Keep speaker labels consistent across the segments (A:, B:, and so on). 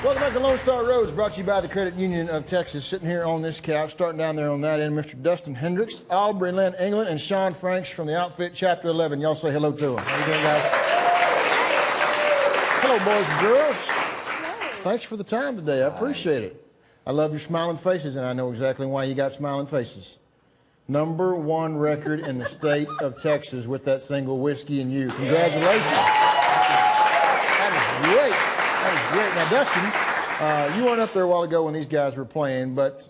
A: Welcome back to Lone Star Roads, brought to you by the Credit Union of Texas. Sitting here on this couch, starting down there on that end, Mr. Dustin Hendricks, Aubrey, Lynn, England, and Sean Franks from the outfit Chapter 11. Y'all say hello to them. How you doing, guys? Hello, boys and girls. Hello. Thanks for the time today. I appreciate it. I love your smiling faces, and I know exactly why you got smiling faces. #1 record in the state of Texas with that single, Whiskey and You. Congratulations. That is great. That was great. Now, Dustin, you weren't up there a while ago when these guys were playing, but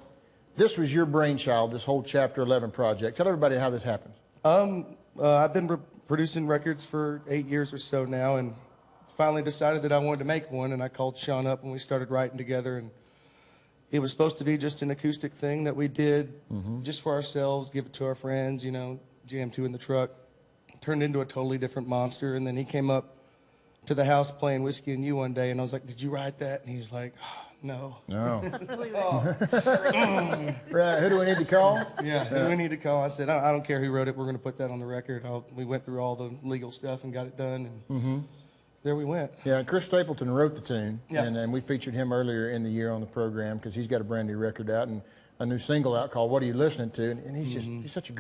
A: this was your brainchild, this whole Chapter 11 project. Tell everybody how this happened.
B: I've been producing records for 8 years or so now, and finally decided that I wanted to make one, and I called Sean up and we started writing together. And it was supposed to be just an acoustic thing that we did just for ourselves, give it to our friends, you know, jam to in the truck. Turned into a totally different monster, and then he came up to the house playing Whiskey and You one day, and I was like, "Did you write that?" And he was like, oh, "No."
A: No. Right, who do we need to call?
B: Yeah, who do we need to call? I said, I don't care who wrote it, we're going to put that on the record. We went through all the legal stuff and got it done, and there we went.
A: Yeah, and Chris Stapleton wrote the tune,
B: yeah.
A: and we featured him earlier in the year on the program because he's got a brand new record out and a new single out called What Are You Listening To? And he's just,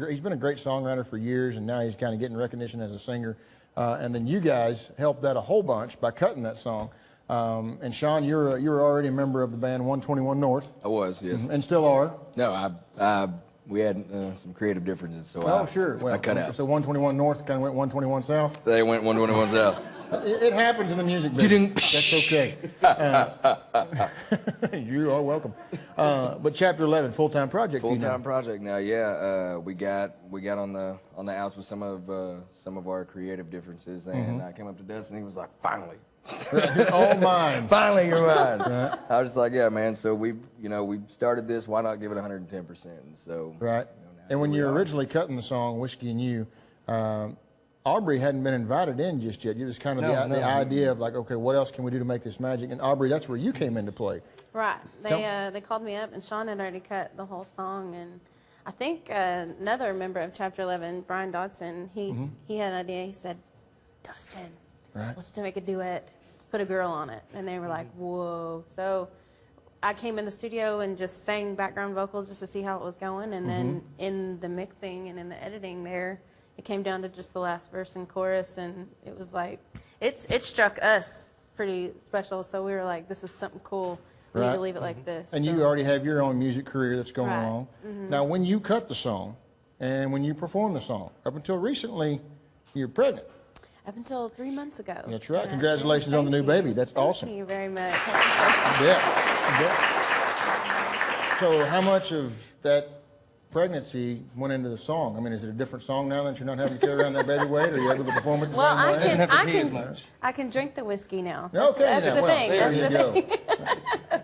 A: he's been a great songwriter for years, and now he's kind of getting recognition as a singer. And then you guys helped that a whole bunch by cutting that song. And Sean, you're already a member of the band 121 North.
C: I was, yes.
A: And still are.
C: No, we had some creative differences, so
A: sure. Well,
C: I cut out.
A: So 121 North kind of went 121 South?
C: They went 121 South.
A: It happens in the music business. That's okay. You are welcome. But Chapter 11, full-time project for you now.
C: Full-time project now, yeah. We got on the outs with some of our creative differences, and I came up to Dustin, and he was like, "Finally."
A: All mine.
C: Finally, you're mine. Right. I was just like, yeah, man. So we started this. Why not give it 110%? And so
A: right. And when you were originally cutting the song Whiskey and You, Aubrey hadn't been invited in just yet. It was kind of the idea of like, okay, what else can we do to make this magic? And Aubrey, that's where you came into play.
D: Right. They called me up, and Sean had already cut the whole song, and I think another member of Chapter 11, Brian Dodson, he had an idea. He said, "Dustin, let's make a duet. Let's put a girl on it." And they were like, "Whoa!" So I came in the studio and just sang background vocals just to see how it was going, and then in the mixing and in the editing there, it came down to just the last verse and chorus, and it was like, it struck us pretty special. So we were like, this is something cool. We need to leave it like this.
A: And you already have your own music career that's going along. Now, when you cut the song and when you perform the song, up until recently, you're pregnant.
D: Up until 3 months ago.
A: That's right. Congratulations on the new baby. That's awesome.
D: Thank you very much.
A: Yeah. So how much of that pregnancy went into the song? I mean, is it a different song now that you're not having to carry around that baby weight? Or are you able to perform it the same way?
B: Doesn't have to pee as much.
D: I can drink the whiskey now.
A: Okay,
D: that's the thing.
A: There you go.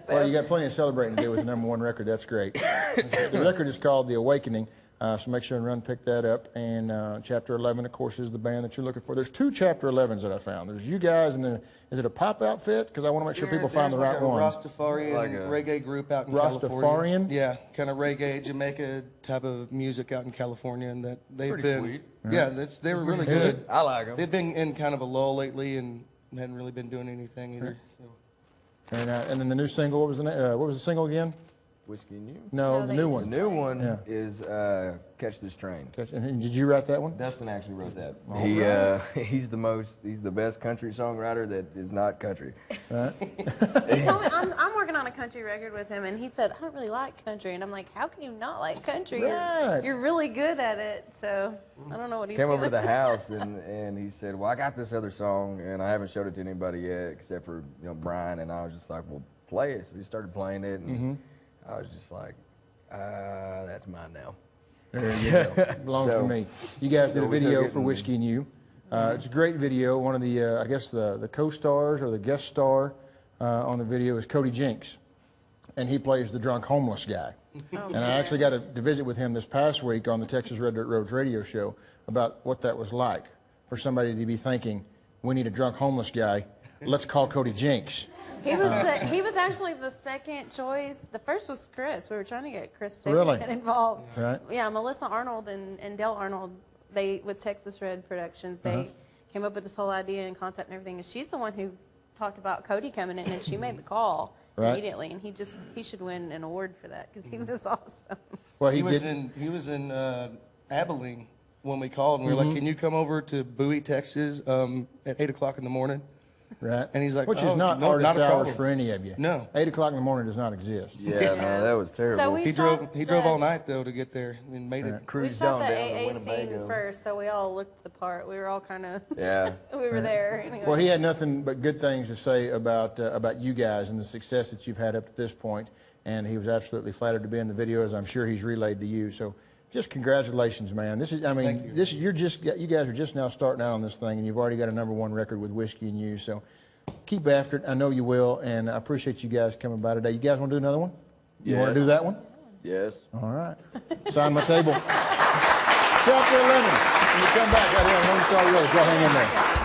A: Well, you got plenty of celebrating to do with the #1 record. That's great. The record is called The Awakening. So make sure and run pick that up. And Chapter 11, of course, is the band that you're looking for. There's 2 Chapter 11s that I found. There's you guys, and then is it a pop outfit? Because I want to make sure people find the right one.
B: Rastafarian reggae group out in California.
A: Rastafarian?
B: Yeah, kind of reggae, Jamaica type of music out in California, and that they've been.
C: Sweet.
B: Yeah, they were really good.
C: I like them.
B: They've been in kind of a lull lately and hadn't really been doing anything either. So.
A: And then the new single. What was the single again?
C: Whiskey and You?
A: No, the new one.
C: The new one is Catch This Train.
A: And did you write that one?
C: Dustin actually wrote that. He's the best country songwriter that is not country.
A: Right.
D: He told me, I'm working on a country record with him, and he said, I don't really like country. And I'm like, how can you not like country?
A: Right.
D: You're really good at it. So I don't know what he's
C: Came
D: doing.
C: over to the house, and he said, well, I got this other song, and I haven't showed it to anybody yet except for Brian. And I was just like, well, play it. So he started playing it, and I was just like, that's mine now.
A: There you go. Belongs to me. You guys did a video for Whiskey and You. It's a great video. One of the, I guess the co-stars or the guest star on the video is Cody Jinks. And he plays the drunk homeless guy. And I actually got to visit with him this past week on the Texas Red Dirt Roads radio show about what that was like for somebody to be thinking, we need a drunk homeless guy, let's call Cody Jinks.
D: He was actually the second choice. The first was Chris. We were trying to get Chris Stapleton involved.
A: Right.
D: Yeah, Melissa Arnold and Dale Arnold, with Texas Red Productions, they came up with this whole idea and concept and everything. And she's the one who talked about Cody coming in, and she made the call
A: Right.
D: immediately, and he should win an award for that because he was awesome.
A: Well,
B: He was in Abilene when we called, and we were like, "Can you come over to Bowie, Texas, at 8:00 in the morning?"
A: right.
B: And he's like,
A: which is
B: "Oh,
A: not
B: no,
A: artist
B: not a
A: hours
B: problem."
A: for any of you.
B: No.
A: 8:00 in the morning does not exist.
C: Yeah, no, that was terrible.
D: So we
B: He
D: shot
B: drove
D: the-
B: all night though to get there and made it.
D: We
C: Cruised
D: shot
C: on
D: the
C: down to
D: AA scene
C: Winnebago.
D: first, so we all looked the part. We were all kind of,
C: Yeah.
D: we were there. Anyway.
A: Well, he had nothing but good things to say about you guys and the success that you've had up to this point, and he was absolutely flattered to be in the video, as I'm sure he's relayed to you. So, just congratulations, man. This is, I mean,
B: Thank you.
A: you guys are just now starting out on this thing, and you've already got a #1 record with Whiskey and You. So, keep after it. I know you will, and I appreciate you guys coming by today. You guys want to do another one? You want to
C: Yes.
A: do that one?
C: Yes.
A: All right. Sign my table. Chapter 11. When you come back right here on Lone Star Road, y'all hang in there.